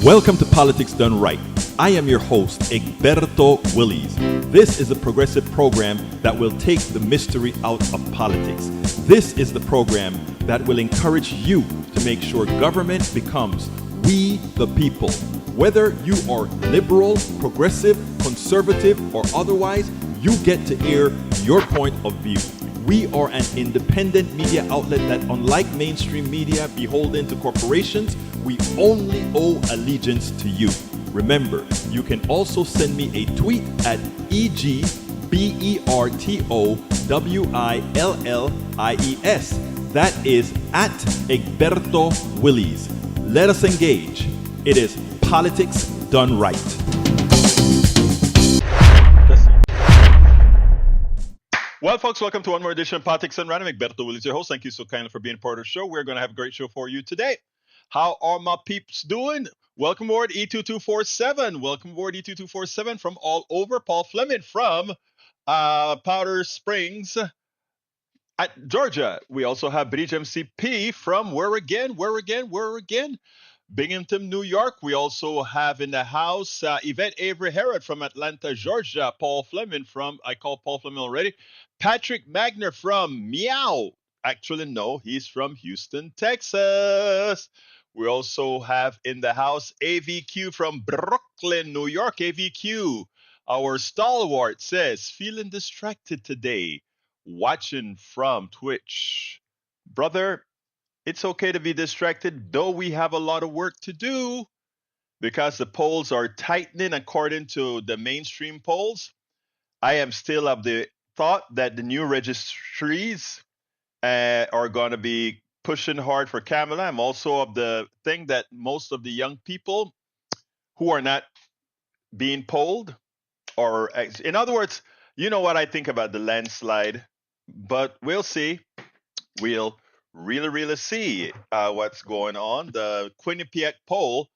Welcome to Politics Done Right. I am your host, Egberto Willies. This is a progressive program that will take the mystery out of politics. This is the program that will encourage you to make sure government becomes we the people. Whether you are liberal, progressive, conservative, or otherwise, you get to air your point of view. We are an independent media outlet that, unlike mainstream media beholden to corporations, we only owe allegiance to you. Remember, you can also send me a tweet at EGBERTOWILLIES. That is at Egberto Willies. Let us engage. It is Politics Done Right. Well, folks, welcome to one more edition of Politics Done Right. I'm Egberto Willies, your host. Thank you so kindly for being part of the show. We're going to have a great show for you today. How are my peeps doing? Welcome aboard E2247. Welcome aboard E2247 from all over. Paul Fleming from Powder Springs at Georgia. We also have Bridge MCP from where again? Binghamton, New York. We also have in the house Yvette Avery Herod from Atlanta, Georgia. Paul Fleming from, I called Paul Fleming already. Patrick Magner from Meow. Actually, no, he's from Houston, Texas. We also have in the house AVQ from Brooklyn, New York. AVQ, our stalwart, says, feeling distracted today, watching from Twitch. Brother, it's okay to be distracted, though we have a lot of work to do because the polls are tightening according to the mainstream polls. I am still of the thought that the new registries are going to be pushing hard for Kamala. I'm also of the thing that most of the young people who are not being polled, or in other words, you know what I think about the landslide, but we'll see. We'll really see what's going on. The Quinnipiac poll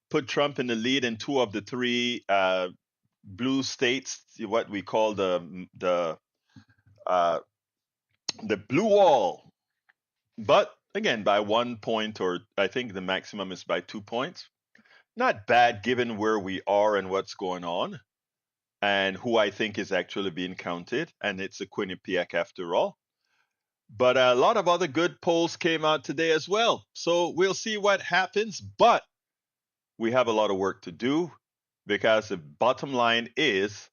put Trump in the lead in two of the three blue states, what we call the blue wall. But again, by 1 point, or I think the maximum is by 2 points. Not bad given where we are and what's going on and who I think is actually being counted. And it's a Quinnipiac after all. But a lot of other good polls came out today as well. So we'll see what happens. But we have a lot of work to do because the bottom line is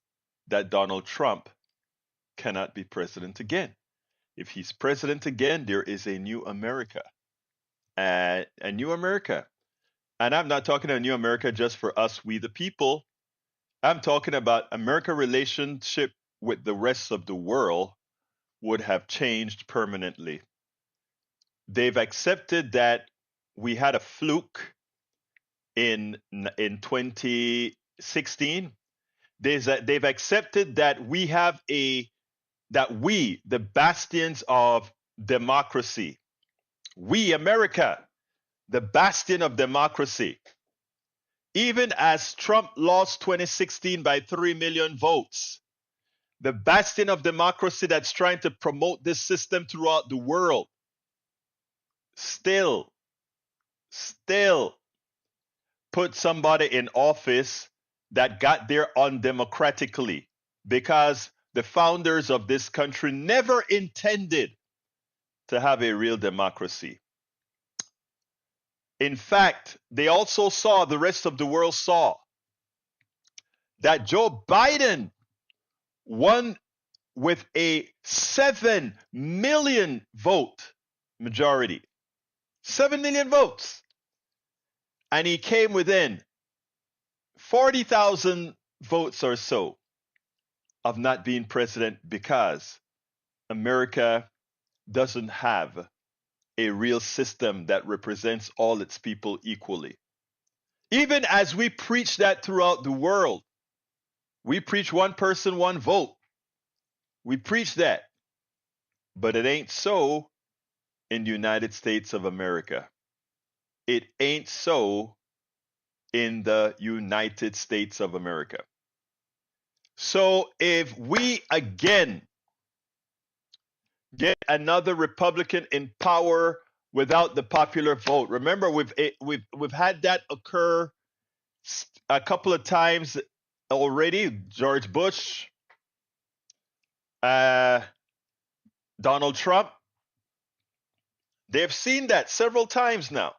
that Donald Trump cannot be president again. If he's president again, there is a new America. A new America. And I'm not talking a new America just for us, we the people. I'm talking about America relationship with the rest of the world would have changed permanently. They've accepted that we had a fluke in 2016. They've accepted that we have the bastions of democracy, we America, the bastion of democracy. Even as Trump lost 2016 by 3 million votes, the bastion of democracy that's trying to promote this system throughout the world still put somebody in office that got there undemocratically because the founders of this country never intended to have a real democracy. In fact, the rest of the world saw that Joe Biden won with a 7 million vote majority. 7 million votes. And he came within 40,000 votes or so of not being president because America doesn't have a real system that represents all its people equally. Even as we preach that throughout the world, we preach one person, one vote. We preach that. But it ain't so in the United States of America. It ain't so in the United States of America. So if we again get another Republican in power without the popular vote, remember we've had that occur a couple of times already. George Bush, uh, Donald Trump, they've seen that several times now.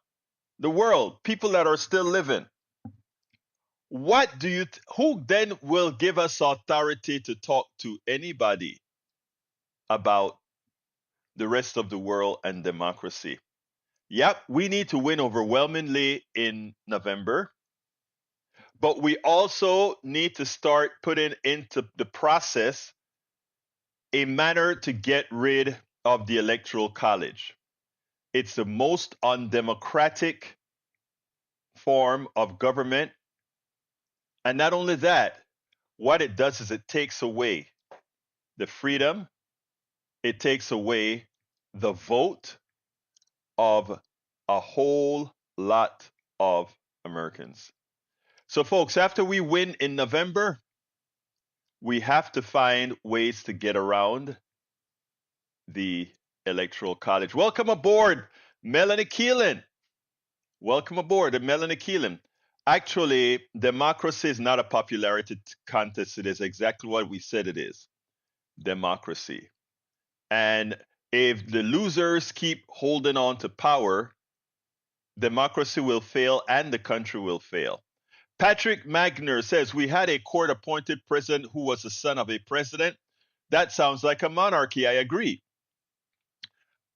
The world, people that are still living. What do you, who then will give us authority to talk to anybody about the rest of the world and democracy? Yep, we need to win overwhelmingly in November, but we also need to start putting into the process a manner to get rid of the Electoral College. It's the most undemocratic form of government. And not only that, what it does is it takes away the freedom, it takes away the vote of a whole lot of Americans. So, folks, after we win in November, we have to find ways to get around the Electoral College. Welcome aboard, Melanie Keelan. Welcome aboard, Melanie Keelan. Actually, democracy is not a popularity contest. It is exactly what we said it is, democracy. And if the losers keep holding on to power, democracy will fail and the country will fail. Patrick Magner says, we had a court appointed president who was the son of a president. That sounds like a monarchy. I agree.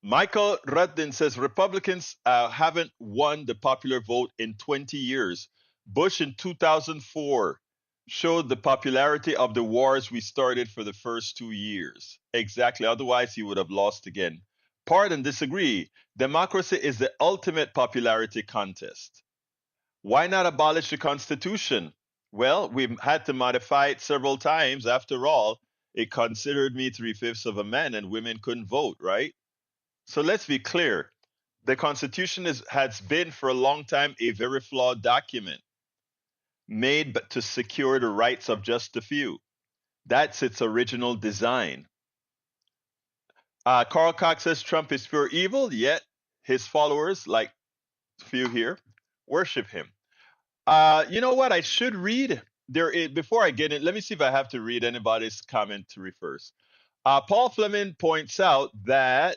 Michael Ruddin says, Republicans haven't won the popular vote in 20 years. Bush in 2004 showed the popularity of the wars we started for the first 2 years. Exactly. Otherwise, he would have lost again. Pardon, disagree. Democracy is the ultimate popularity contest. Why not abolish the Constitution? Well, we've had to modify it several times. After all, it considered me three-fifths of a man and women couldn't vote, right? So let's be clear. The Constitution has been for a long time a very flawed document made to secure the rights of just a few. That's its original design. Carl Cox says Trump is pure evil, yet his followers, like few here, worship him. You know what? I should read before I get in. Let me see if I have to read anybody's commentary first. Paul Fleming points out that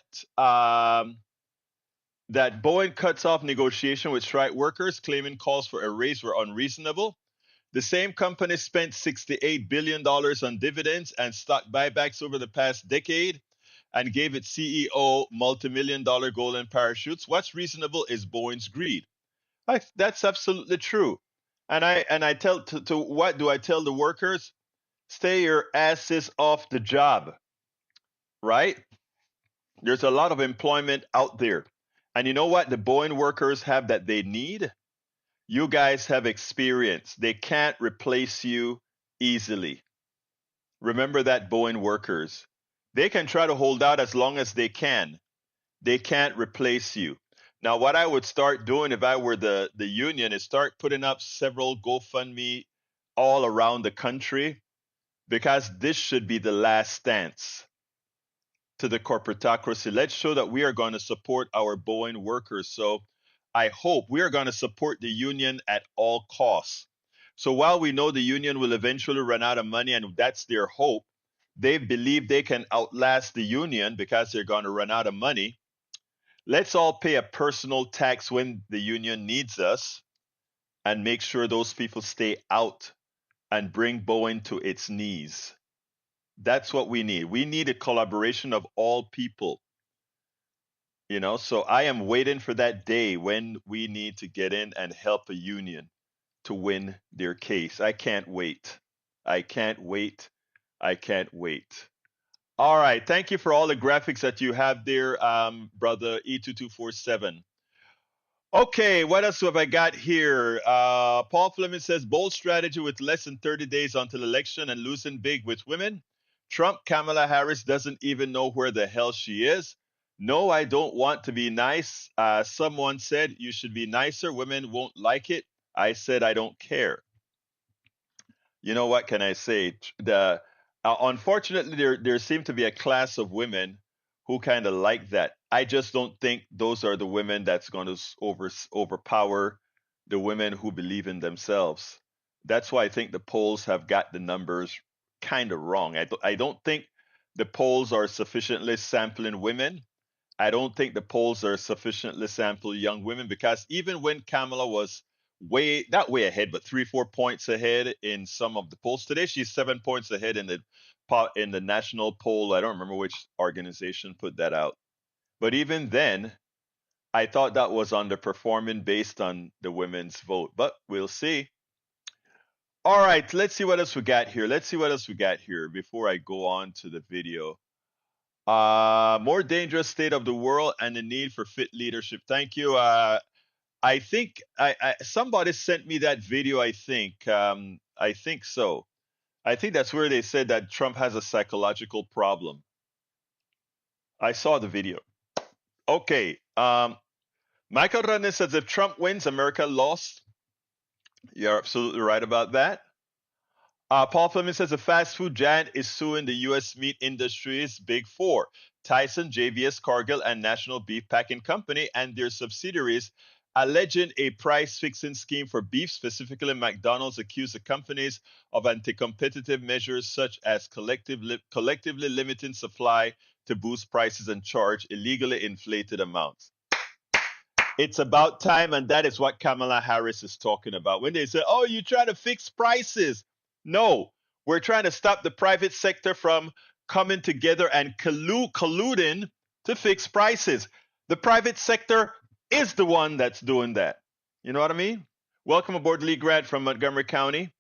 that Boeing cuts off negotiation with strike workers, claiming calls for a raise were unreasonable. The same company spent $68 billion on dividends and stock buybacks over the past decade and gave its CEO multi-million dollar golden parachutes. What's reasonable is Boeing's greed. That's absolutely true. And I tell to what do I tell the workers? Stay your asses off the job, right? There's a lot of employment out there. And you know what the Boeing workers have that they need? You guys have experience. They can't replace you easily. Remember that, Boeing workers. They can try to hold out as long as they can. They can't replace you. Now, what I would start doing if I were the union is start putting up several GoFundMe all around the country because this should be the last stance to the corporatocracy. Let's show that we are going to support our Boeing workers. So I hope we are going to support the union at all costs. So while we know the union will eventually run out of money, and that's their hope, they believe they can outlast the union because they're going to run out of money. Let's all pay a personal tax when the union needs us and make sure those people stay out and bring Boeing to its knees. That's what we need. We need a collaboration of all people. So I am waiting for that day when we need to get in and help a union to win their case. I can't wait. I can't wait. I can't wait. All right. Thank you for all the graphics that you have there, brother E2247. Okay, what else have I got here? Paul Fleming says bold strategy with less than 30 days until election and losing big with women. Trump, Kamala Harris doesn't even know where the hell she is. No, I don't want to be nice. Someone said you should be nicer. Women won't like it. I said I don't care. You know what can I say? Unfortunately, there seem to be a class of women who kind of like that. I just don't think those are the women that's going to overpower the women who believe in themselves. That's why I think the polls have got the numbers kind of wrong. I don't think the polls are sufficiently sampling women. I don't think the polls are sufficiently sampling young women, because even when Kamala was not way ahead, but 3-4 points ahead in some of the polls today, she's 7 points ahead in the national poll. I don't remember which organization put that out. But even then, I thought that was underperforming based on the women's vote. But we'll see. All right, let's see what else we got here. Before I go on to the video. More dangerous state of the world and the need for fit leadership. Thank you. I think somebody sent me that video. I think so. I think that's where they said that Trump has a psychological problem. I saw the video. Okay. Michael Rannes says if Trump wins, America lost. You're absolutely right about that. Paul Fleming says a fast food giant is suing the U.S. meat industry's Big Four, Tyson, JBS, Cargill, and National Beef Packing Company, and their subsidiaries, alleging a price-fixing scheme for beef. Specifically, McDonald's accused the companies of anti-competitive measures such as collectively limiting supply to boost prices and charge illegally inflated amounts. It's about time, and that is what Kamala Harris is talking about. When they say, oh, you're trying to fix prices. No, we're trying to stop the private sector from coming together and colluding to fix prices. The private sector is the one that's doing that. You know what I mean? Welcome aboard, Lee Grant from Montgomery County.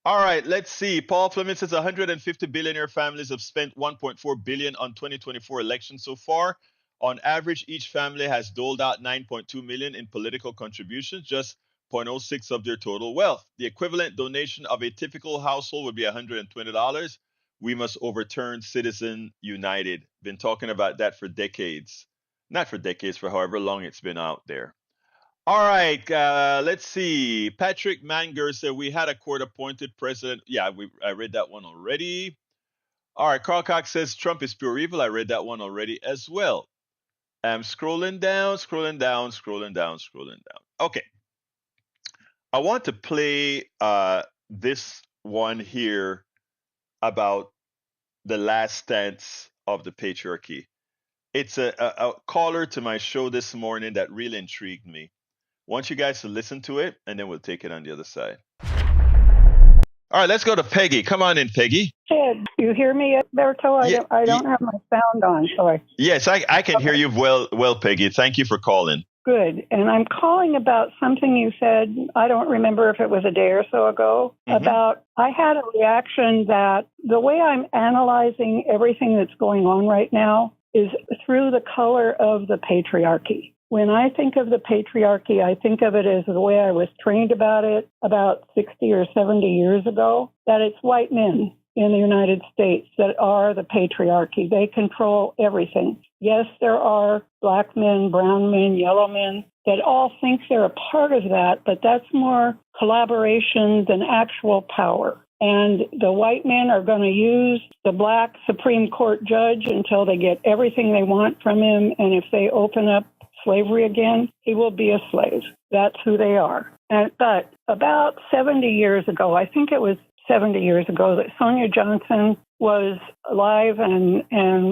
All right, let's see. Paul Fleming says 150 billionaire families have spent $1.4 billion on 2024 election so far. On average, each family has doled out $9.2 million in political contributions, just 0.06 of their total wealth. The equivalent donation of a typical household would be $120. We must overturn Citizen United. Been talking about that for decades. Not for decades, for however long it's been out there. All right, let's see. Patrick Manger said we had a court-appointed president. Yeah, I read that one already. All right, Carl Cox says Trump is pure evil. I read that one already as well. I'm scrolling down. Okay. I want to play this one here about the last stance of the patriarchy. It's a caller to my show this morning that really intrigued me. I want you guys to listen to it, and then we'll take it on the other side. All right, let's go to Peggy. Come on in, Peggy. Ted, you hear me, Berto? I don't have my sound on, sorry. Yes, I can hear you well, Peggy. Thank you for calling. Good. And I'm calling about something you said, I don't remember if it was a day or so ago, about I had a reaction that the way I'm analyzing everything that's going on right now is through the color of the patriarchy. When I think of the patriarchy, I think of it as the way I was trained about it about 60 or 70 years ago, that it's white men in the United States that are the patriarchy. They control everything. Yes, there are black men, brown men, yellow men that all think they're a part of that, but that's more collaboration than actual power. And the white men are going to use the black Supreme Court judge until they get everything they want from him. And if they open up slavery again, he will be a slave. That's who they are. But about 70 years ago, I think it was 70 years ago, that Sonia Johnson was alive and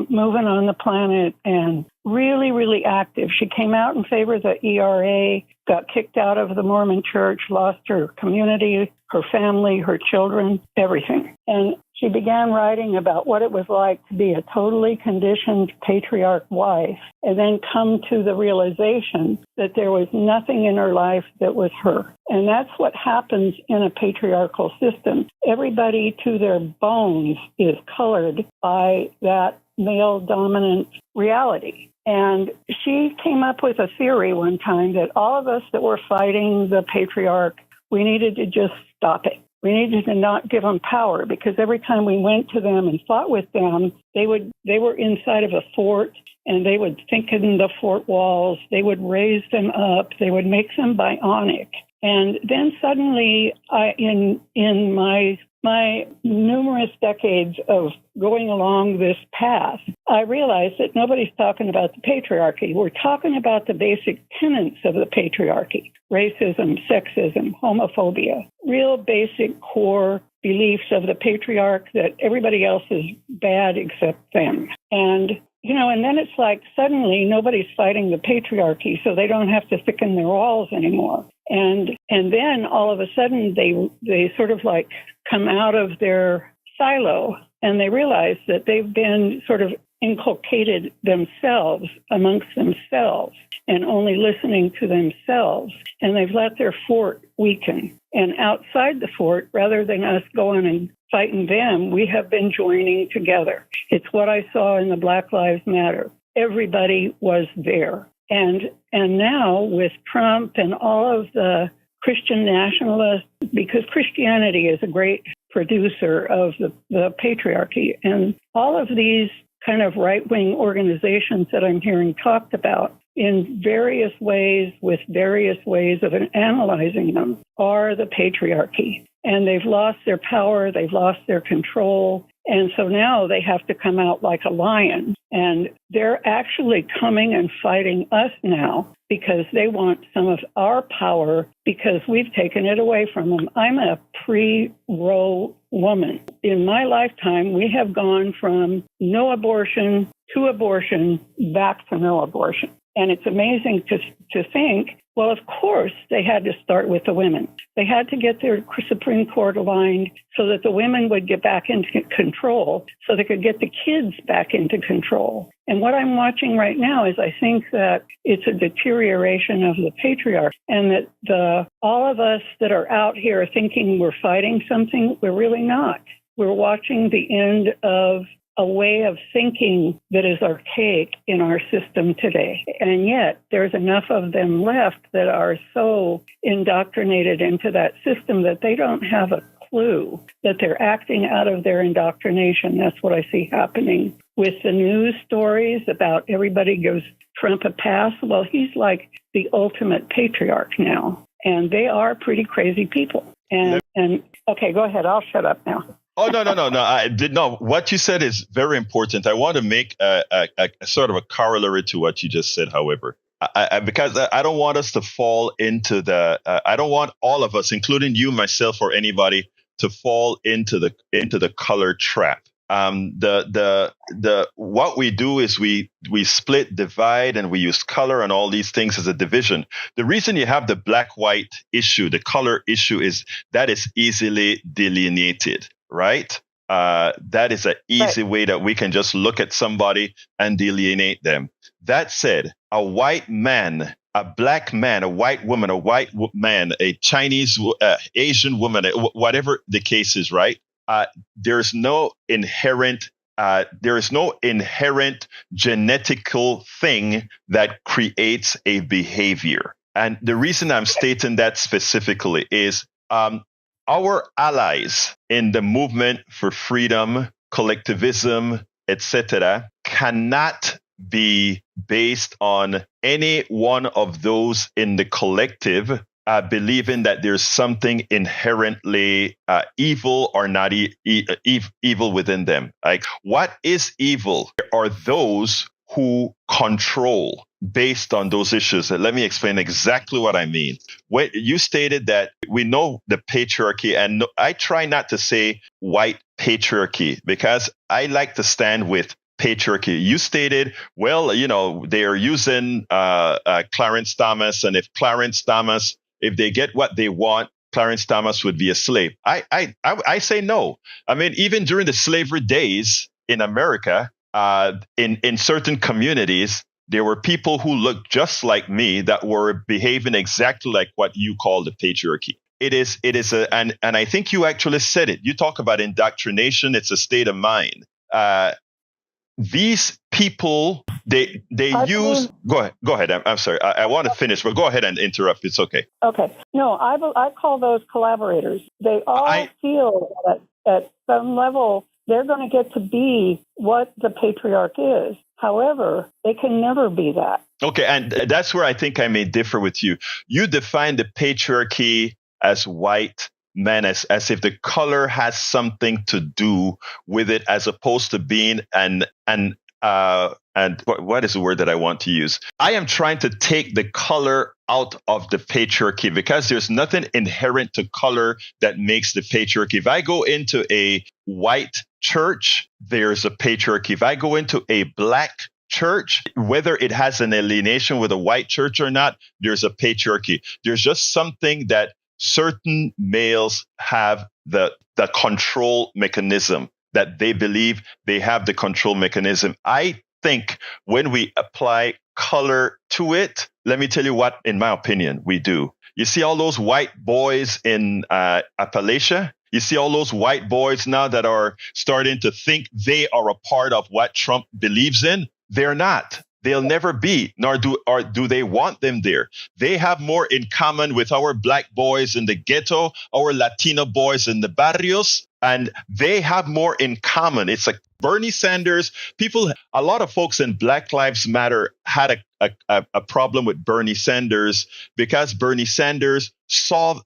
moving on the planet and really, really active. She came out in favor of the ERA, got kicked out of the Mormon church, lost her community, her family, her children, everything. And she began writing about what it was like to be a totally conditioned patriarch wife and then come to the realization that there was nothing in her life that was her. And that's what happens in a patriarchal system. Everybody to their bones is colored by that male-dominant reality. And she came up with a theory one time that all of us that were fighting the patriarch, we needed to just stop it. We needed to not give them power, because every time we went to them and fought with them, they were inside of a fort, and they would thicken the fort walls. They would raise them up. They would make them bionic. And then suddenly, in my my numerous decades of going along this path, I realized that nobody's talking about the patriarchy. We're talking about the basic tenets of the patriarchy: racism, sexism, homophobia, real basic core beliefs of the patriarch that everybody else is bad except them. And and then it's like suddenly nobody's fighting the patriarchy, so they don't have to thicken their walls anymore. And then all of a sudden they sort of like come out of their silo and they realize that they've been sort of inculcated themselves amongst themselves and only listening to themselves. And they've let their fort weaken. And outside the fort, rather than us going and fighting them, we have been joining together. It's what I saw in the Black Lives Matter. Everybody was there. And now with Trump and all of the Christian nationalists, because Christianity is a great producer of the patriarchy, and all of these kind of right-wing organizations that I'm hearing talked about in various ways, with various ways of analyzing them, are the patriarchy. And they've lost their power, they've lost their control, and so now they have to come out like a lion. And they're actually coming and fighting us now because they want some of our power because we've taken it away from them. I'm a pre-Roe woman. In my lifetime, we have gone from no abortion to abortion back to no abortion. And it's amazing to think, well, of course, they had to start with the women. They had to get their Supreme Court aligned so that the women would get back into control, so they could get the kids back into control. And what I'm watching right now is I think that it's a deterioration of the patriarchy, and that all of us that are out here thinking we're fighting something, we're really not. We're watching the end of a way of thinking that is archaic in our system today. And yet there's enough of them left that are so indoctrinated into that system that they don't have a clue that they're acting out of their indoctrination. That's what I see happening with the news stories about everybody gives Trump a pass. Well, he's like the ultimate patriarch now, and they are pretty crazy people. And okay, go ahead. I'll shut up now. Oh, no. I did not. What you said is very important. I want to make a sort of a corollary to what you just said, however, because I don't want us to fall into I don't want all of us, including you, myself, or anybody, to fall into the color trap. What we do is we split, divide, and we use color and all these things as a division. The reason you have the black-white issue, the color issue, is that is easily delineated. Right? That is an easy way that we can just look at somebody and delineate them. That said, a white man, a black man, a white woman, a white man, a Chinese, Asian woman, whatever the case is, right? There is no inherent genetical thing that creates a behavior. And the reason I'm stating that specifically is our allies in the movement for freedom, collectivism, etc., cannot be based on any one of those in the collective believing that there's something inherently evil or not evil within them. Like, what is evil are those who control based on those issues. Let me explain exactly what I mean. When you stated that we know the patriarchy, and I try not to say white patriarchy because I like to stand with patriarchy. You stated, well, they are using Clarence Thomas, and if they get what they want, Clarence Thomas would be a slave. I say no. I mean, even during the slavery days in America, in certain communities, there were people who looked just like me that were behaving exactly like what you call the patriarchy. It is and I think you actually said it. You talk about indoctrination. It's a state of mind. These people, they use. Go ahead. I'm sorry. I want to finish, but go ahead and interrupt. It's okay. Okay. No, I call those collaborators. They all feel that at some level they're going to get to be what the patriarch is. However, they can never be that. Okay, and that's where I think I may differ with you. You define the patriarchy as white. men as if the color has something to do with it, as opposed to being and what is the word that I want to use? I am trying to take the color out of the patriarchy, because there's nothing inherent to color that makes the patriarchy. If I go into a white church, there's a patriarchy. If I go into a black church, whether it has an alienation with a white church or not, there's a patriarchy. There's just something that certain males have, the control mechanism, that they believe they have the control mechanism. I think when we apply color to it, let me tell you what, in my opinion, we do. You see all those white boys in Appalachia? You see all those white boys now that are starting to think they are a part of what Trump believes in? They're not. They'll never be, nor do they want them there. They have more in common with our black boys in the ghetto, our Latino boys in the barrios, and they have more in common. It's like Bernie Sanders. A lot of folks in Black Lives Matter had a problem with Bernie Sanders, because Bernie Sanders saw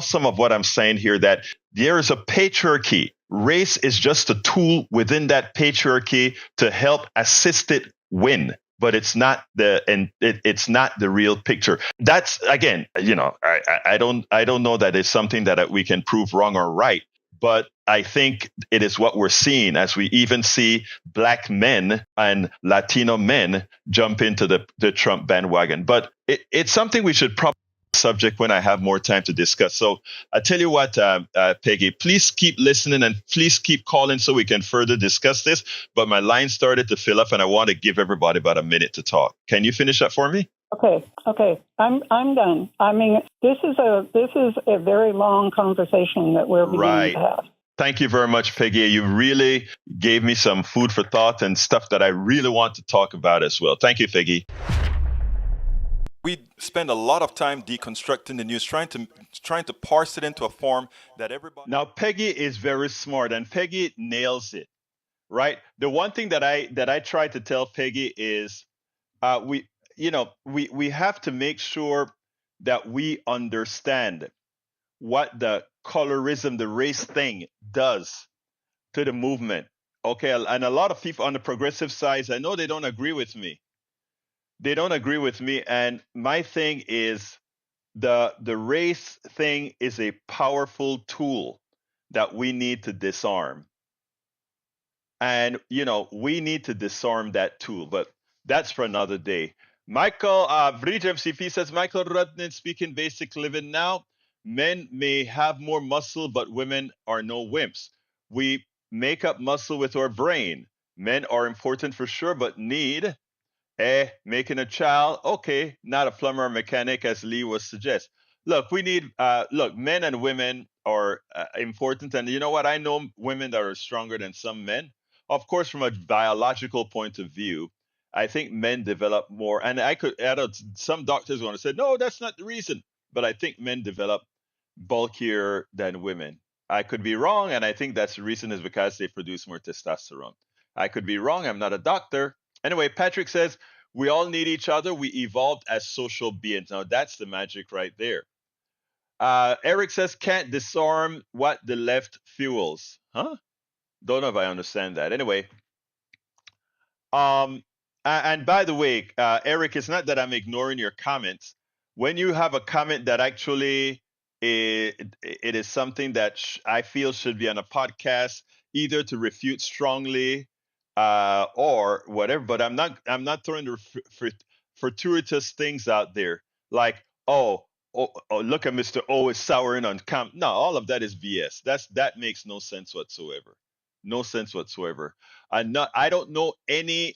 some of what I'm saying here, that there is a patriarchy. Race is just a tool within that patriarchy to help assist it win, but it's not it's not the real picture. That's, again, I don't know that it's something that we can prove wrong or right, but I think it is what we're seeing, as we even see black men and Latino men jump into the Trump bandwagon. But it's something we should probably subject when I have more time to discuss. So I tell you what, Peggy, please keep listening and please keep calling so we can further discuss this. But my line started to fill up and I want to give everybody about a minute to talk. Can you finish that for me? Okay. I'm done. I mean, this is a very long conversation that we're beginning to have. Thank you very much, Peggy. You really gave me some food for thought and stuff that I really want to talk about as well. Thank you, Peggy. We spend a lot of time deconstructing the news, trying to parse it into a form that everybody. Now, Peggy is very smart, and Peggy nails it, right? The one thing that I try to tell Peggy is, we have to make sure that we understand what the colorism, the race thing, does to the movement. Okay, and a lot of people on the progressive sides, I know they don't agree with me. And my thing is, the race thing is a powerful tool that we need to disarm. And we need to disarm that tool, but that's for another day. Michael Bridge MCP says, Michael Rudnin speaking basic living now. Men may have more muscle, but women are no wimps. We make up muscle with our brain. Men are important for sure, but need making a child, okay, not a plumber or mechanic, as Lee was suggest. Look, men and women are important, and you know what? I know women that are stronger than some men. Of course, from a biological point of view, I think men develop more, and some doctors want to say, no, that's not the reason, but I think men develop bulkier than women. I could be wrong, and I think that's the reason is because they produce more testosterone. I could be wrong. I'm not a doctor. Anyway, Patrick says, we all need each other. We evolved as social beings. Now, that's the magic right there. Eric says, can't disarm what the left fuels. Huh? Don't know if I understand that. Anyway, and by the way, Eric, it's not that I'm ignoring your comments. When you have a comment that actually it is something that I feel should be on a podcast, either to refute strongly or whatever. But I'm not throwing the fortuitous things out there like, look at Mr. O is souring on Cam. No, all of that is BS. That makes no sense whatsoever. No sense whatsoever. I don't know any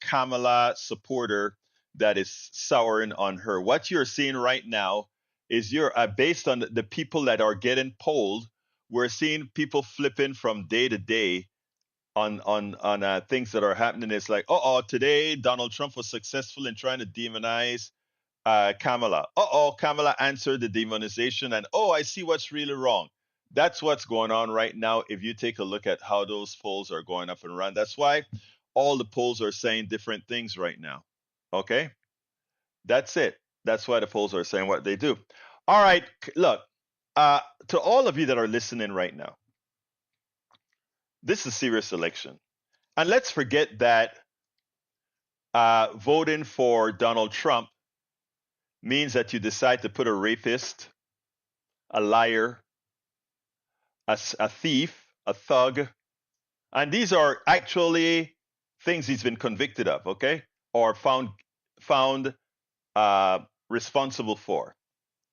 Kamala supporter that is souring on her. What you're seeing right now is you're based on the people that are getting polled. We're seeing people flipping from day to day on things that are happening. It's like, today Donald Trump was successful in trying to demonize Kamala. Kamala answered the demonization, and I see what's really wrong. That's what's going on right now. If you take a look at how those polls are going up and around, that's why all the polls are saying different things right now. Okay, that's it. That's why the polls are saying what they do. All right, look, to all of you that are listening right now, this is a serious election. And let's forget that voting for Donald Trump means that you decide to put a rapist, a liar, a thief, a thug, and these are actually things he's been convicted of, okay, or found uh, responsible for.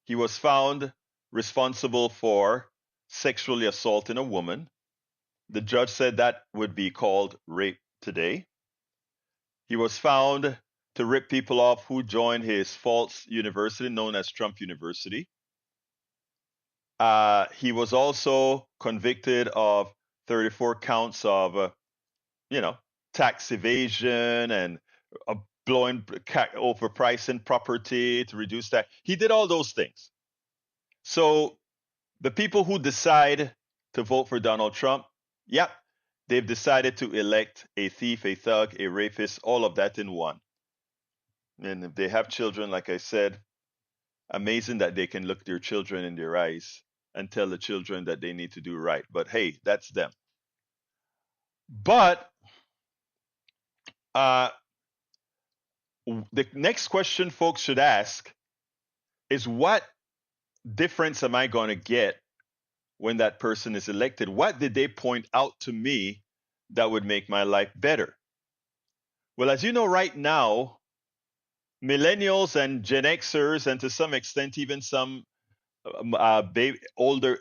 He was found responsible for sexually assaulting a woman. The judge said that would be called rape today. He was found to rip people off who joined his false university known as Trump University. He was also convicted of 34 counts of, tax evasion and uh, overpricing property to reduce that. He did all those things. So the people who decide to vote for Donald Trump, yep, they've decided to elect a thief, a thug, a rapist, all of that in one. And if they have children, like I said, amazing that they can look their children in their eyes and tell the children that they need to do right. But hey, that's them. But uh, the next question folks should ask is, what difference am I going to get when that person is elected? What did they point out to me that would make my life better? Well, as you know, right now, millennials and Gen Xers, and to some extent, even some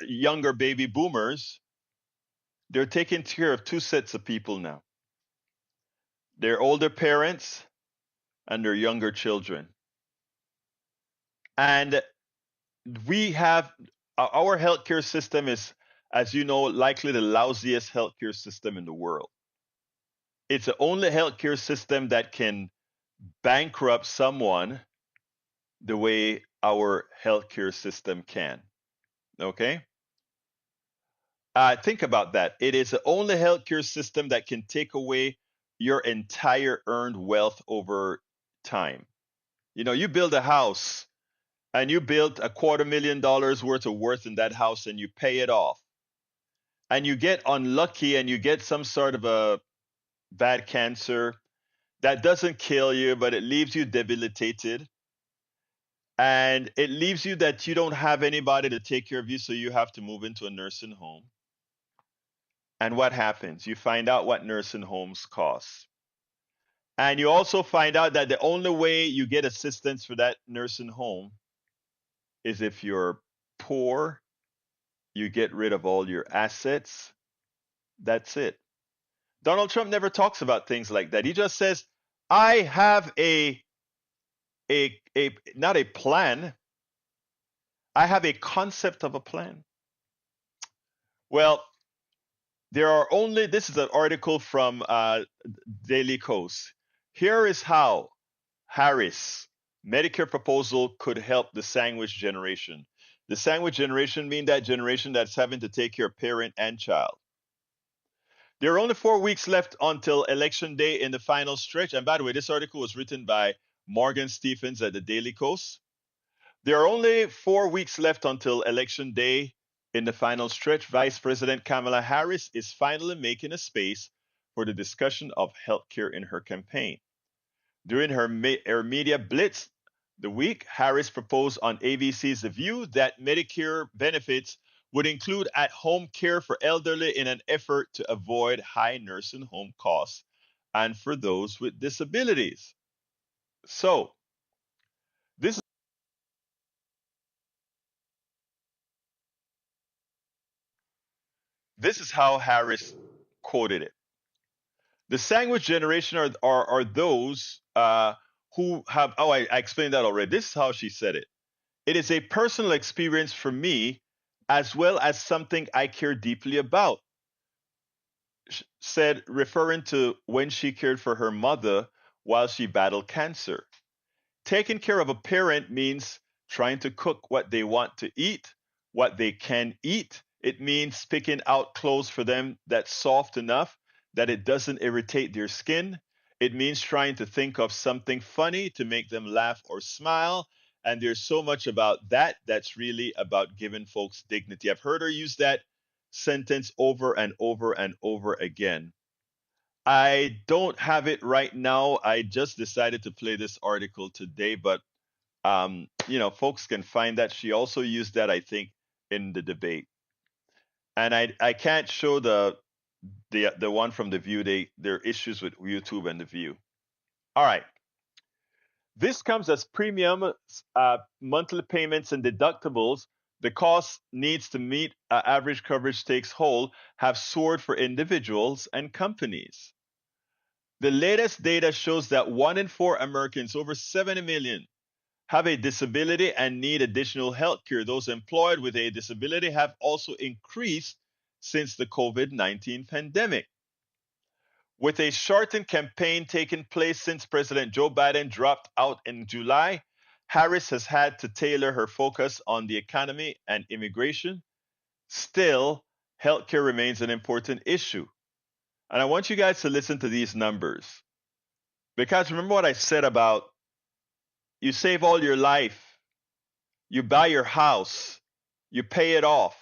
younger baby boomers, they're taking care of two sets of people now: their older parents and their younger children. And we have our healthcare system is, as you know, likely the lousiest healthcare system in the world. It's the only healthcare system that can bankrupt someone the way our healthcare system can. Okay? Think about that. It is the only healthcare system that can take away your entire earned wealth over time. You build a house and you build $250,000 worth in that house and you pay it off. And you get unlucky and you get some sort of a bad cancer that doesn't kill you, but it leaves you debilitated. And it leaves you that you don't have anybody to take care of you, so you have to move into a nursing home. And what happens? You find out what nursing homes cost. And you also find out that the only way you get assistance for that nursing home is if you're poor, you get rid of all your assets. That's it. Donald Trump never talks about things like that. He just says, I have a not a plan. I have a concept of a plan. Well, this is an article from Daily Kos. Here is how Harris Medicare proposal could help the sandwich generation. The sandwich generation mean that generation that's having to take care of parent and child. There are only 4 weeks left until election day in the final stretch. And by the way, this article was written by Morgan Stephens at the Daily Kos. There are only 4 weeks left until election day in the final stretch. Vice President Kamala Harris is finally making a space for the discussion of healthcare in her campaign. During her media blitz the week, Harris proposed on ABC's The View that Medicare benefits would include at-home care for elderly in an effort to avoid high nursing home costs and for those with disabilities. So, this is how Harris quoted it. The sandwich generation are those who have, I explained that already. This is how she said it. It is a personal experience for me as well as something I care deeply about, said, referring to when she cared for her mother while she battled cancer. Taking care of a parent means trying to cook what they want to eat, what they can eat. It means picking out clothes for them that's soft enough that it doesn't irritate their skin. It means trying to think of something funny to make them laugh or smile. And there's so much about that that's really about giving folks dignity. I've heard her use that sentence over and over and over again. I don't have it right now. I just decided to play this article today, but folks can find that. She also used that, I think, in the debate. And I can't show the one from the View. There are issues with YouTube and the View. All right. This comes as premium, monthly payments, and deductibles. The cost needs to meet average coverage takes whole have soared for individuals and companies. The latest data shows that 1 in 4 Americans, over 70 million, have a disability and need additional health care. Those employed with a disability have also increased since the COVID-19 pandemic. With a shortened campaign taking place since President Joe Biden dropped out in July, Harris has had to tailor her focus on the economy and immigration. Still, healthcare remains an important issue. And I want you guys to listen to these numbers. Because remember what I said about you save all your life, you buy your house, you pay it off,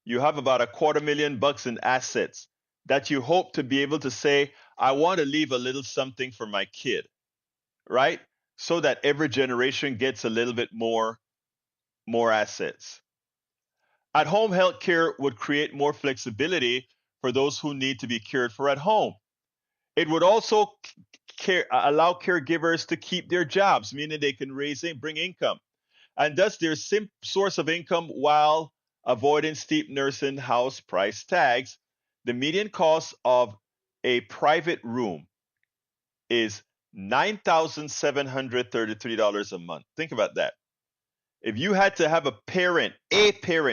you have about $250,000 in assets that you hope to be able to say, I want to leave a little something for my kid, right? So that every generation gets a little bit more assets. At home health care would create more flexibility for those who need to be cared for at home. It would also allow caregivers to keep their jobs, meaning they can bring income, and thus their source of income while avoiding steep nursing house price tags. The median cost of a private room is $9,733 a month. Think about that. If you had to have a parent,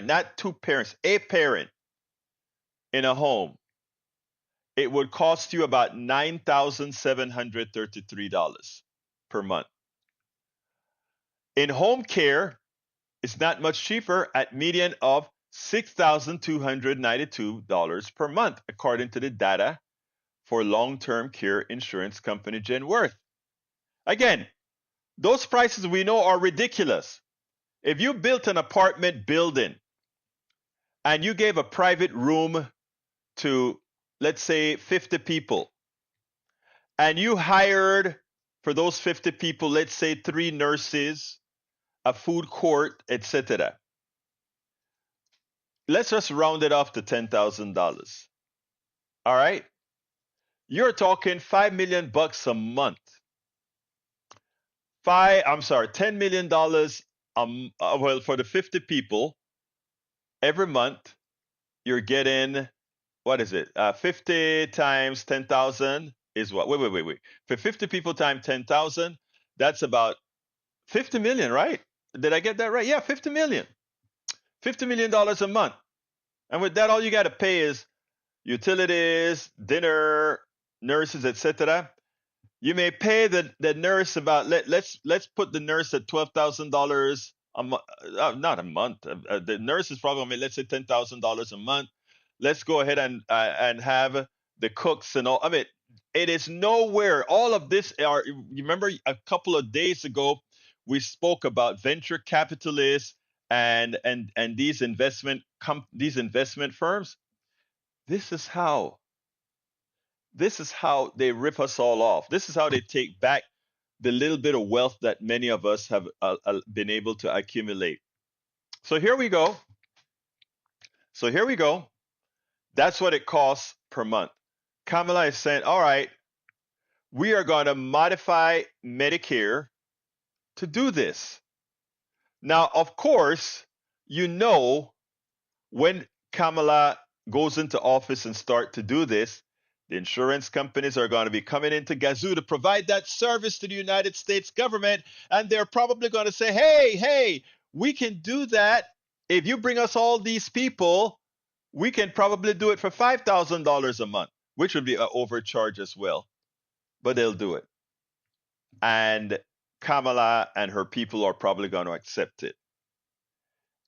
not two parents, a parent in a home, it would cost you about $9,733 per month. In home care, it's not much cheaper at median of $6,292 per month, according to the data for long-term care insurance company Genworth. Again, those prices we know are ridiculous. If you built an apartment building and you gave a private room to, let's say, 50 people, and you hired for those 50 people, let's say 3 nurses, a food court, etc. Let's just round it off to $10,000. All right? You're talking $5 million a month. $10 million well, for the 50 people every month, you're getting, what is it? 50 times 10,000 is what? Wait. For 50 people times 10,000, that's about 50 million, right? Did I get that right? Yeah, 50 million. $50 million a month. And with that, all you got to pay is utilities, dinner, nurses, etc. You may pay the nurse about let's put the nurse at $12,000 a month, not a month. The nurse is probably, let's say, $10,000 a month. Let's go ahead and have the cooks and all. I mean, it is nowhere. All of this are. You remember a couple of days ago we spoke about venture capitalists and these investment firms. This is how they rip us all off. This is how they take back the little bit of wealth that many of us have been able to accumulate. So here we go. That's what it costs per month. Kamala is saying, all right, we are going to modify Medicare to do this. Now, of course, when Kamala goes into office and start to do this, the insurance companies are going to be coming into Gazoo to provide that service to the United States government, and they're probably going to say, hey, we can do that. If you bring us all these people, we can probably do it for $5,000 a month, which would be an overcharge as well, but they'll do it. And Kamala and her people are probably going to accept it.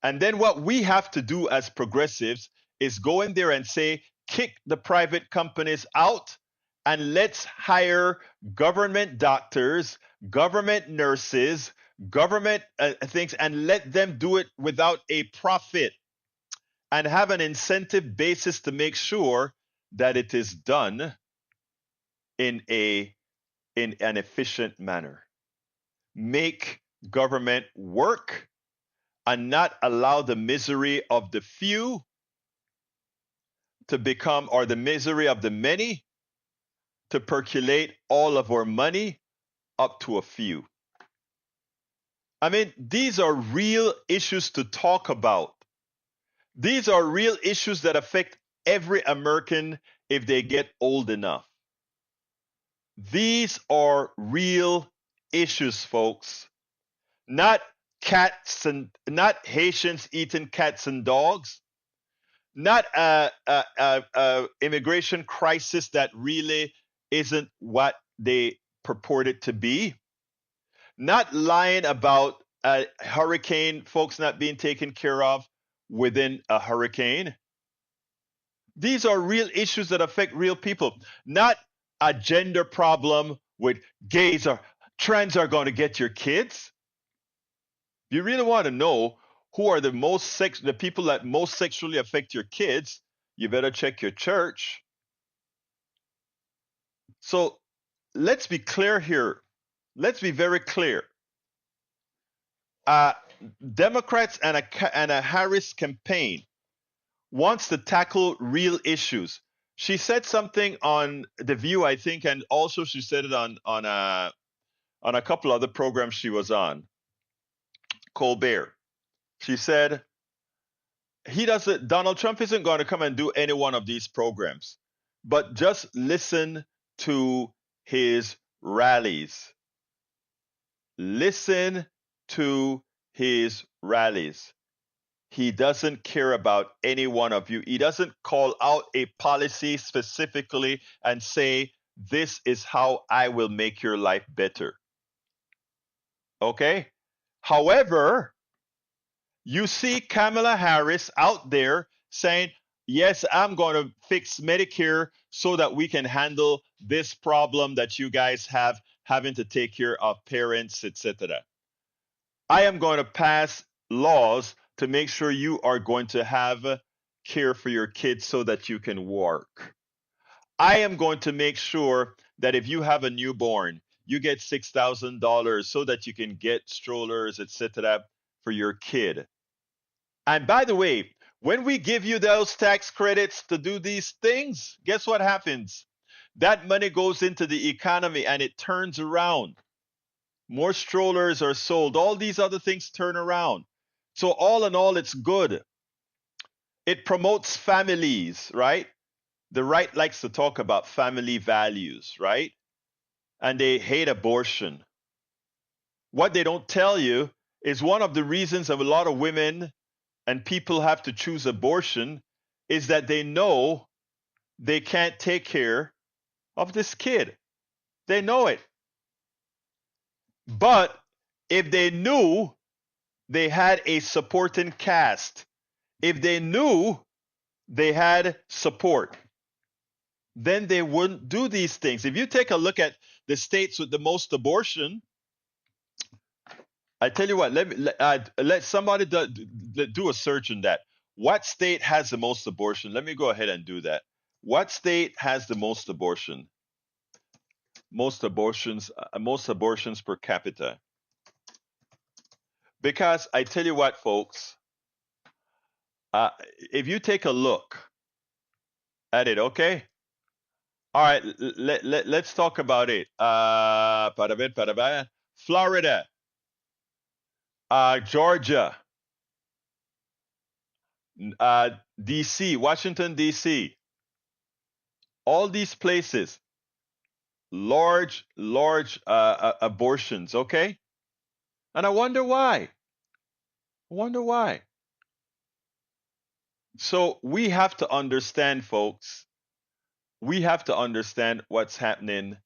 And then what we have to do as progressives is go in there and say, kick the private companies out and let's hire government doctors, government nurses, government things, and let them do it without a profit, and have an incentive basis to make sure that it is done in an efficient manner. Make government work and not allow the misery of the few to become, or the misery of the many to percolate all of our money up to a few. I mean, these are real issues to talk about. These are real issues that affect every American if they get old enough. These are real issues, folks. Not cats and not Haitians eating cats and dogs. Not a immigration crisis that really isn't what they purport it to be. Not lying about a hurricane, folks not being taken care of within a hurricane. These are real issues that affect real people, not a gender problem with gays or trans are going to get your kids. If you really want to know who are the people that most sexually affect your kids, you better check your church. So let's be clear here. Let's be very clear. Uh, Democrats and a Harris campaign wants to tackle real issues. She said something on The View, I think, and also she said it on a couple other programs she was on. Colbert. She said Donald Trump isn't going to come and do any one of these programs, but just listen to his rallies. Listen to his rallies. He doesn't care about any one of you. He doesn't call out a policy specifically and say, this is how I will make your life better. Okay? However, you see Kamala Harris out there saying, yes, I'm going to fix Medicare so that we can handle this problem that you guys have having to take care of parents, etc. I am going to pass laws to make sure you are going to have care for your kids so that you can work. I am going to make sure that if you have a newborn, you get $6,000 so that you can get strollers, etc., for your kid. And by the way, when we give you those tax credits to do these things, guess what happens? That money goes into the economy and it turns around. More strollers are sold. All these other things turn around. So all in all, it's good. It promotes families, right? The right likes to talk about family values, right? And they hate abortion. What they don't tell you is one of the reasons of a lot of women and people have to choose abortion is that they know they can't take care of this kid. They know it. But if they knew they had a supporting cast, if they knew they had support, then they wouldn't do these things. If you take a look at the states with the most abortion, I tell you what, let somebody do a search on that. What state has the most abortion? Let me go ahead and do that. What state has the most abortion? Most abortions per capita. Because I tell you what, folks, if you take a look at it, okay? All right, let's talk about it. Florida, Georgia, DC, Washington, DC, all these places, large abortions, okay? And I wonder why. So we have to understand, folks. We have to understand what's happening.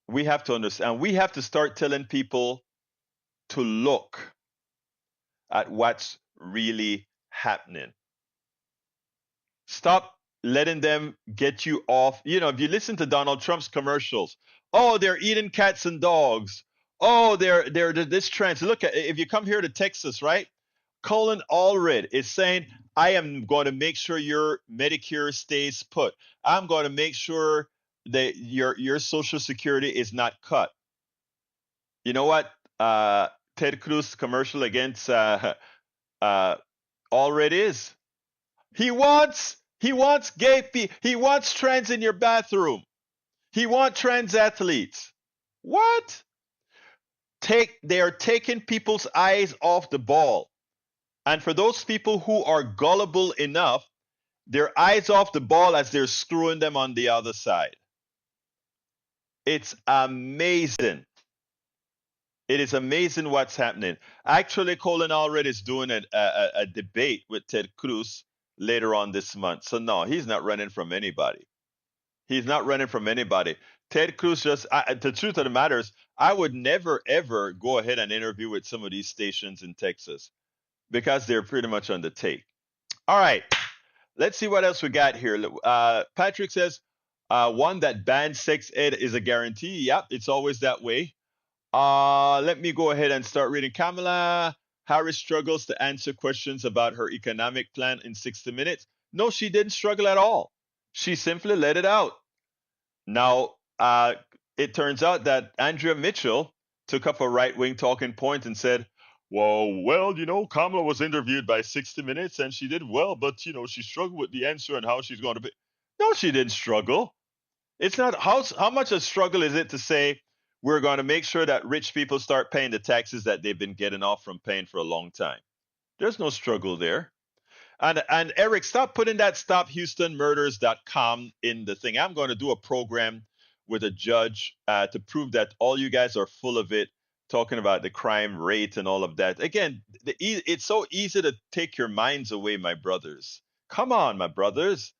We have to understand. We have to start telling people to look at what's really happening. Stop letting them get you off. You know, if you listen to Donald Trump's commercials, oh, they're eating cats and dogs. Oh, they're this trans. Look at if you come here to Texas, right? Colin Allred is saying, I am going to make sure your Medicare stays put. I'm going to make sure that your Social Security is not cut. You know what? Ted Cruz commercial against uh, Allred is. He wants gay people. He wants trans in your bathroom. He wants trans athletes. What? They are taking people's eyes off the ball. And for those people who are gullible enough, their eyes off the ball as they're screwing them on the other side. It's amazing. It is amazing what's happening. Actually, Colin already is doing a debate with Ted Cruz later on this month. So no, he's not running from anybody. He's not running from anybody. Ted Cruz the truth of the matter is, I would never ever go ahead and interview with some of these stations in Texas because they're pretty much on the take. All right, let's see what else we got here. Patrick says, one that bans sex ed is a guarantee. Yep, it's always that way. Let me go ahead and start reading. Kamala Harris struggles to answer questions about her economic plan in 60 minutes. No, she didn't struggle at all. She simply let it out. Now, it turns out that Andrea Mitchell took up a right wing talking point and said, Kamala was interviewed by 60 Minutes and she did well, but, she struggled with the answer and how she's going to be. No, she didn't struggle. It's not how much a struggle is it to say we're going to make sure that rich people start paying the taxes that they've been getting off from paying for a long time. There's no struggle there. And Eric, stop putting that stophoustonmurders.com in the thing. I'm going to do a program with a judge to prove that all you guys are full of it, talking about the crime rate and all of that. Again, it's so easy to take your minds away, my brothers. Come on, my brothers.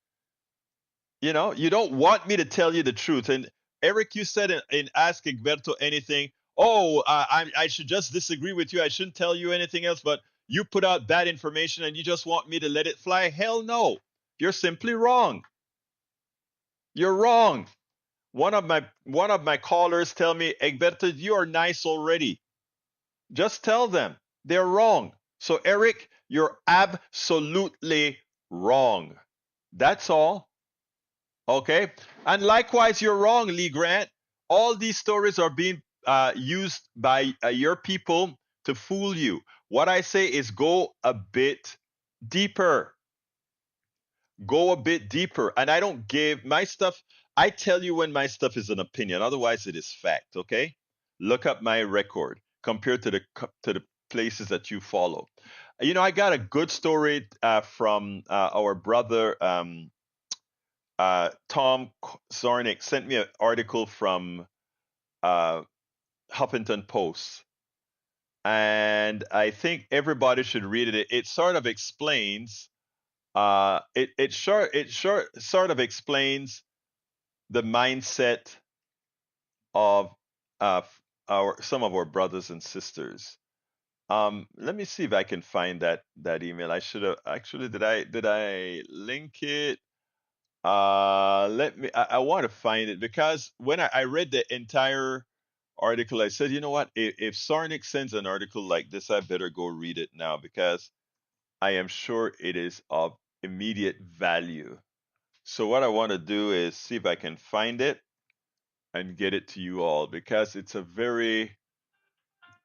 You don't want me to tell you the truth. And Eric, you said in Ask Egberto Anything, oh, I should just disagree with you. I shouldn't tell you anything else, but you put out bad information and you just want me to let it fly. Hell no. You're simply wrong. You're wrong. One of my callers tell me, Egberto, you are nice already. Just tell them they're wrong. So Eric, you're absolutely wrong. That's all. Okay. And likewise, you're wrong, Lee Grant. All these stories are being used by your people to fool you. What I say is go a bit deeper. Go a bit deeper. And I don't give my stuff, I tell you when my stuff is an opinion. Otherwise, it is fact. Okay. Look up my record compared to the places that you follow. I got a good story from our brother. Tom Zornick sent me an article from uh, Huffington Post, and I think everybody should read it. It sort of explains. It sort of explains the mindset of uh, our some of our brothers and sisters. Let me see if I can find that email. I should have actually. Did I link it? I want to find it because when I read the entire article, I said, you know what? If Sarnik sends an article like this, I better go read it now because I am sure it is of immediate value. So what I want to do is see if I can find it and get it to you all because it's a very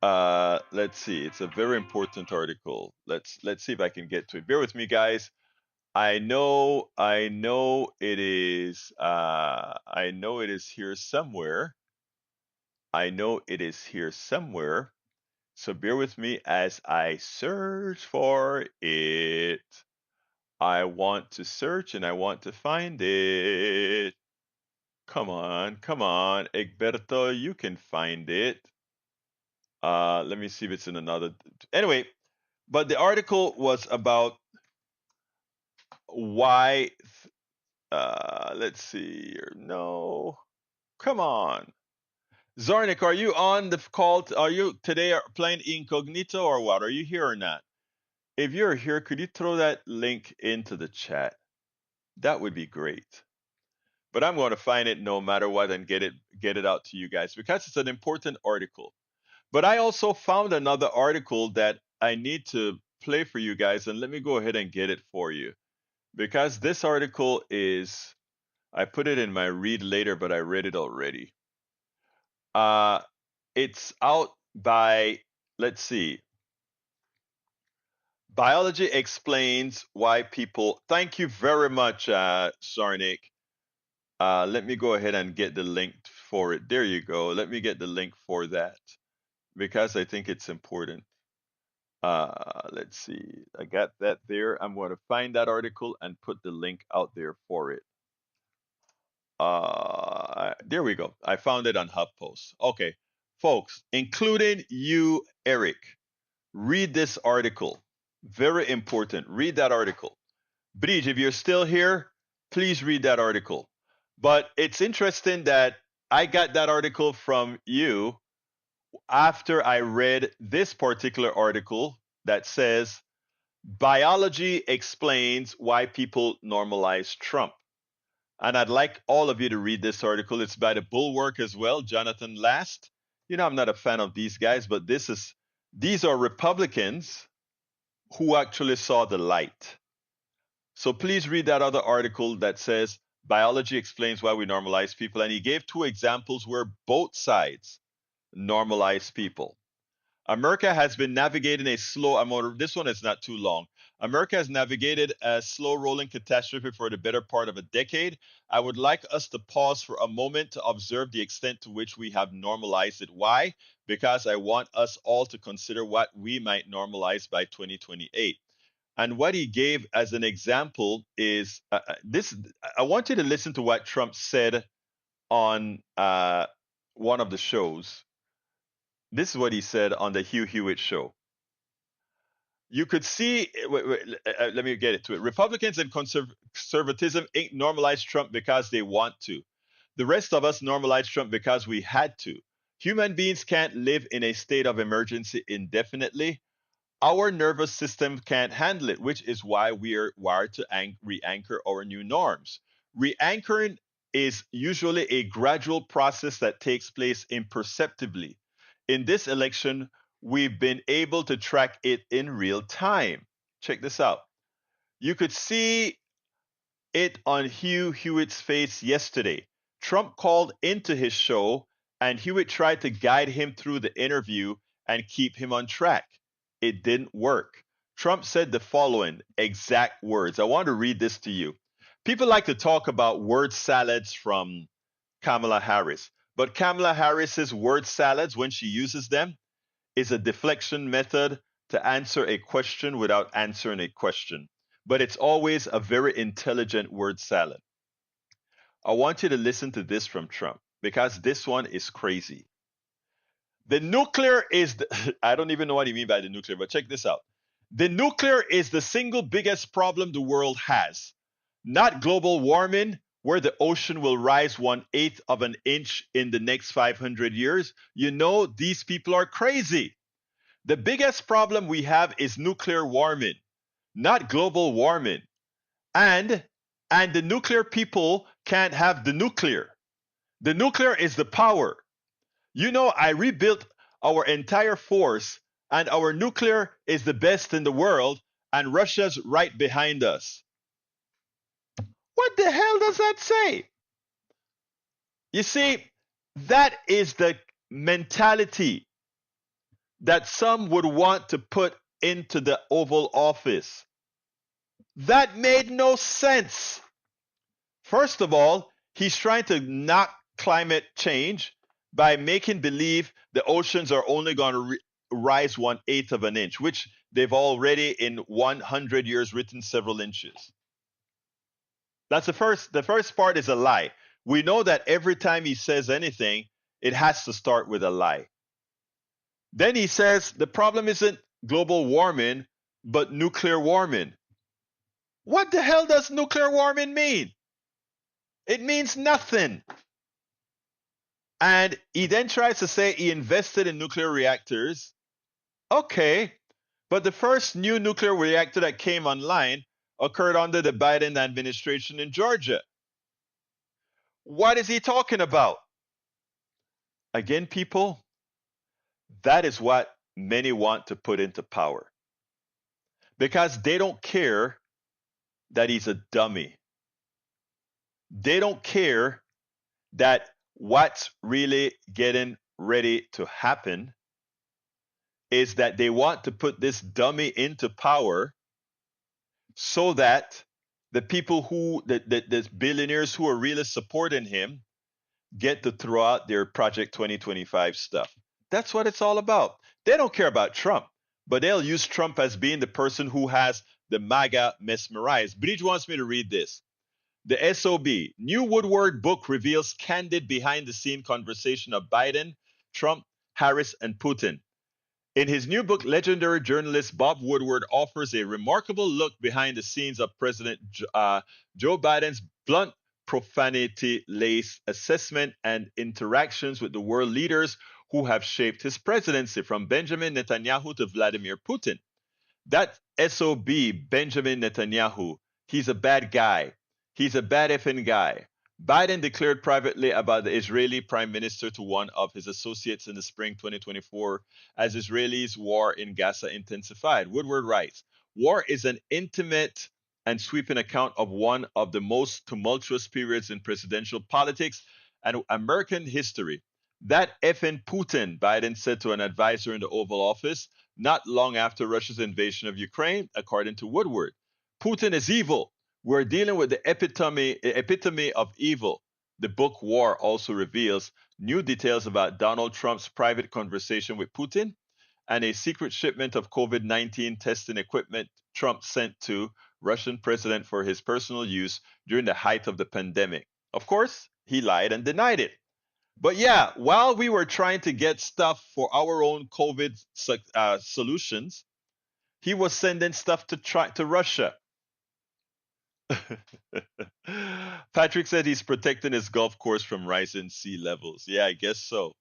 let's see, it's a very important article. Let's see if I can get to it. Bear with me, guys. I know it is here somewhere. I know it is here somewhere. So bear with me as I search for it. I want to search and I want to find it. Come on, Egberto, you can find it. Let me see if it's in another. Anyway, but the article was about why. Let's see here. No. Come on. Zarnik, are you on the call? Are you today playing incognito or what? Are you here or not? If you're here, could you throw that link into the chat? That would be great. But I'm going to find it no matter what and get it out to you guys because it's an important article. But I also found another article that I need to play for you guys, and let me go ahead and get it for you because this article is, I put it in my read later, but I read it already. Uh, it's out by, let's see, Biology Explains Why People. Thank you very much, Sarnik. Let me go ahead and get the link for it. There you go. Let me get the link for that because I think it's important. Let's see. I got that there. I'm going to find that article and put the link out there for it. There we go. I found it on HuffPost. Okay, folks, including you, Eric, read this article. Very important. Read that article. Bridge, if you're still here, please read that article. But it's interesting that I got that article from you after I read this particular article that says biology explains why people normalize Trump. And I'd like all of you to read this article. It's by the Bulwark as well, Jonathan Last. You know, I'm not a fan of these guys, but these are Republicans who actually saw the light. So please read that other article that says biology explains why we normalize people. And he gave two examples where both sides normalize people. America has been navigating a slow, this one is not too long. America has navigated a slow rolling catastrophe for the better part of a decade. I would like us to pause for a moment to observe the extent to which we have normalized it. Why? Because I want us all to consider what we might normalize by 2028. And what he gave as an example is this. I want you to listen to what Trump said on one of the shows. This is what he said on the Hugh Hewitt show. You could see, let me get it to it. Republicans and conservatism normalize Trump because they want to. The rest of us normalize Trump because we had to. Human beings can't live in a state of emergency indefinitely. Our nervous system can't handle it, which is why we are wired to re-anchor our new norms. Re-anchoring is usually a gradual process that takes place imperceptibly. In this election, we've been able to track it in real time. Check this out. You could see it on Hugh Hewitt's face yesterday. Trump called into his show, and Hewitt tried to guide him through the interview and keep him on track. It didn't work. Trump said the following exact words. I want to read this to you. People like to talk about word salads from Kamala Harris, but Kamala Harris's word salads, when she uses them, is a deflection method to answer a question without answering a question. But it's always a very intelligent word salad. I want you to listen to this from Trump because this one is crazy. The nuclear is, I don't even know what he means by the nuclear, but check this out. The nuclear is the single biggest problem the world has, not global warming, where the ocean will rise 1/8 of an inch in the next 500 years. You know, these people are crazy. The biggest problem we have is nuclear warming, not global warming. And the nuclear people can't have the nuclear. The nuclear is the power. You know, I rebuilt our entire force, and our nuclear is the best in the world, and Russia's right behind us. What the hell does that say? You see, that is the mentality that some would want to put into the Oval Office. That made no sense. First of all, he's trying to knock climate change by making believe the oceans are only going to rise 1/8 of an inch, which they've already in 100 years written several inches. That's the first part is a lie. We know that every time he says anything, it has to start with a lie. Then he says the problem isn't global warming, but nuclear warming. What the hell does nuclear warming mean? It means nothing. And he then tries to say he invested in nuclear reactors. Okay, but the first new nuclear reactor that came online occurred under the Biden administration in Georgia. What is he talking about? Again, people, That is what many want to put into power because they don't care that he's a dummy. They don't care that what's really getting ready to happen is that they want to put this dummy into power so that the people who, the billionaires who are really supporting him, get to throw out their Project 2025 stuff. That's what it's all about. They don't care about Trump, but they'll use Trump as being the person who has the MAGA mesmerized. Bridge wants me to read this. The SOB, new Woodward book reveals candid behind the scene conversation of Biden, Trump, Harris, and Putin. In his new book, legendary journalist Bob Woodward offers a remarkable look behind the scenes of President Joe Biden's blunt, profanity laced assessment and interactions with the world leaders who have shaped his presidency, from Benjamin Netanyahu to Vladimir Putin. That SOB, Benjamin Netanyahu, he's a bad guy. He's a bad effing guy. Biden declared privately about the Israeli prime minister to one of his associates in the spring 2024 as Israelis' war in Gaza intensified. Woodward writes, war is an intimate and sweeping account of one of the most tumultuous periods in presidential politics and American history. That effing Putin, Biden said to an advisor in the Oval Office not long after Russia's invasion of Ukraine, according to Woodward. Putin is evil. We're dealing with the epitome of evil. The book War also reveals new details about Donald Trump's private conversation with Putin and a secret shipment of COVID-19 testing equipment Trump sent to Russian president for his personal use during the height of the pandemic. Of course, he lied and denied it. But yeah, while we were trying to get stuff for our own COVID solutions, he was sending stuff to Russia. Patrick said he's protecting his golf course from rising sea levels. Yeah, I guess so.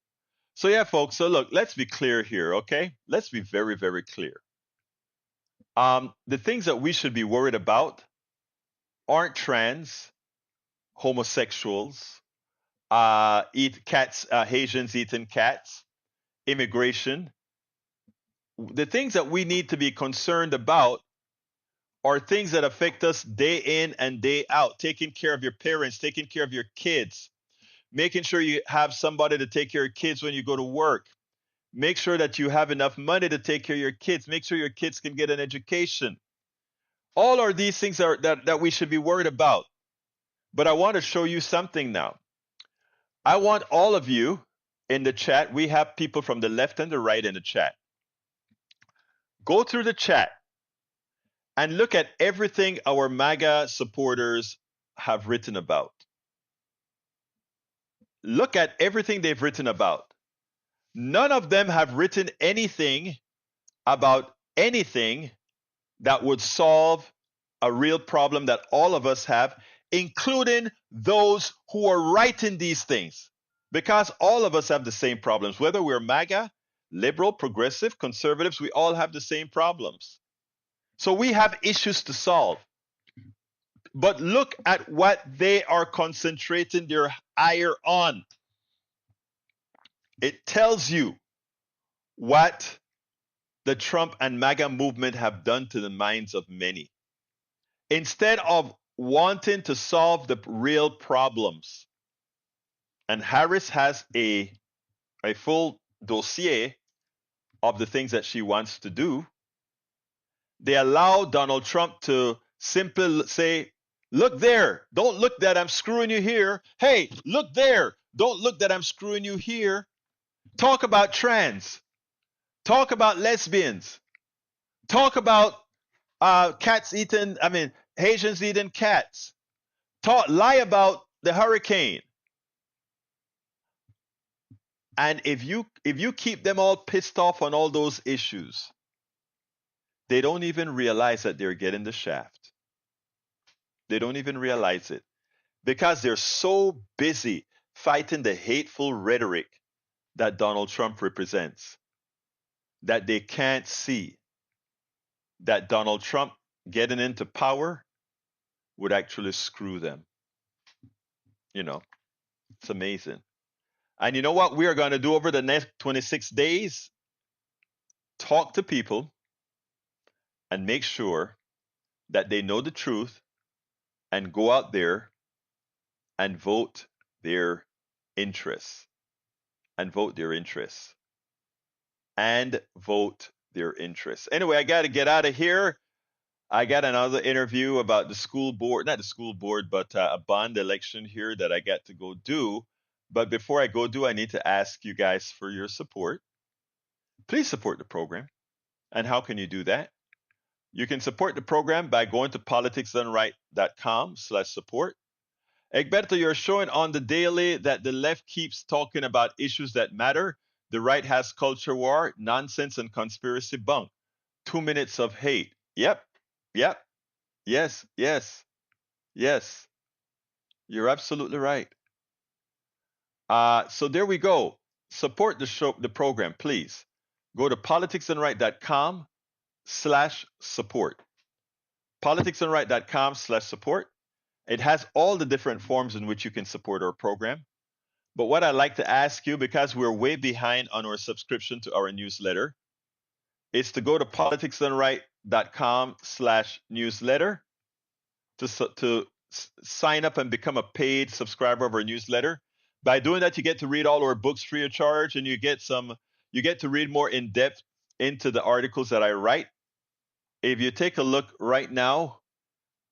So yeah, folks. So look, let's be clear here, okay? Let's be very, very clear. The things that we should be worried about aren't trans, homosexuals, eat cats, Haitians eating cats, immigration. The things that we need to be concerned about are things that affect us day in and day out. Taking care of your parents, taking care of your kids, making sure you have somebody to take care of your kids when you go to work. Make sure that you have enough money to take care of your kids. Make sure your kids can get an education. All of these things are that we should be worried about. But I want to show you something now. I want all of you in the chat. We have people from the left and the right in the chat. Go through the chat and look at everything our MAGA supporters have written about. Look at everything they've written about. None of them have written anything about anything that would solve a real problem that all of us have, including those who are writing these things. Because all of us have the same problems. Whether we're MAGA, liberal, progressive, conservatives, we all have the same problems. So we have issues to solve. But look at what they are concentrating their ire on. It tells you what the Trump and MAGA movement have done to the minds of many. Instead of wanting to solve the real problems, and Harris has a full dossier of the things that she wants to do, they allow Donald Trump to simply say, look there, don't look that I'm screwing you here. Hey, look there, don't look that I'm screwing you here. Talk about trans. Talk about lesbians. Talk about Haitians eating cats. Lie about the hurricane. And if you keep them all pissed off on all those issues, they don't even realize that they're getting the shaft. They don't even realize it because they're so busy fighting the hateful rhetoric that Donald Trump represents that they can't see that Donald Trump getting into power would actually screw them. You know, it's amazing. And you know what we are going to do over the next 26 days? talk to people and make sure that they know the truth and go out there and vote their interests. And vote their interests. And vote their interests. Anyway, I got to get out of here. I got another interview about the school board, not the school board, but a bond election here that I got to go do. But before I go do, I need to ask you guys for your support. Please support the program. And how can you do that? You can support the program by going to politicsdoneright.com/support. Egberto, you're showing on the daily that the left keeps talking about issues that matter. The right has culture war, nonsense, and conspiracy bunk. 2 minutes of hate. Yep. Yep. Yes. Yes. Yes. You're absolutely right. So there we go. Support the show, the program, please. Go to politicsdoneright.com/support. politicsdoneright.com/support. It has all the different forms in which you can support our program. But what I'd like to ask you, because we're way behind on our subscription to our newsletter, is to go to politicsdoneright.com/newsletter to sign up and become a paid subscriber of our newsletter. By doing that, you get to read all our books free of charge, and you get to read more in depth into the articles that I write. If you take a look right now,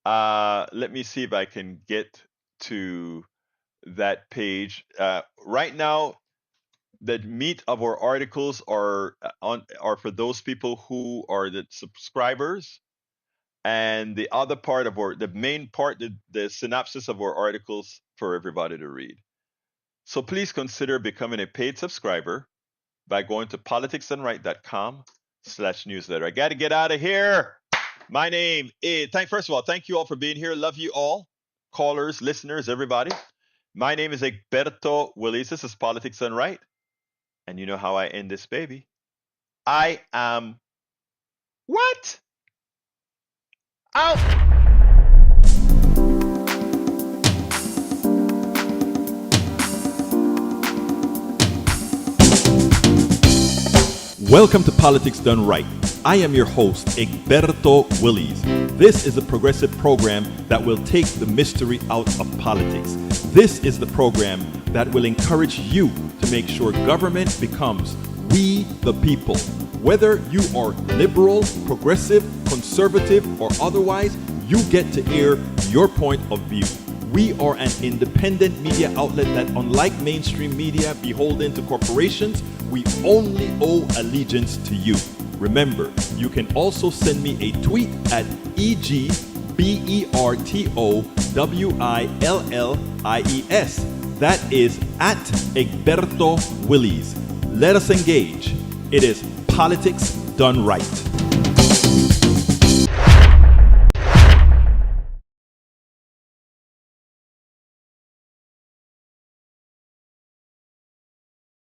let me see if I can get to that page. Right now, the meat of our articles are for those people who are the subscribers, and the other part of the main part, the synopsis of our articles for everybody to read. So please consider becoming a paid subscriber by going to politicsdoneright.com/newsletter. I got to get out of here. My name is, first of all, thank you all for being here. Love you all, callers, listeners, everybody. My name is Egberto Willis. This is Politics Done Right. And you know how I end this, baby. I am what? Out. Welcome to Politics Done Right. I am your host, Egberto Willis. This is a progressive program that will take the mystery out of politics. This is the program that will encourage you to make sure government becomes we the people. Whether you are liberal, progressive, conservative, or otherwise, you get to air your point of view. We are an independent media outlet that, unlike mainstream media beholden to corporations, we only owe allegiance to you. Remember, you can also send me a tweet at EGBERTOWILLIES. That is at Egberto Willis. Let us engage. It is Politics Done Right.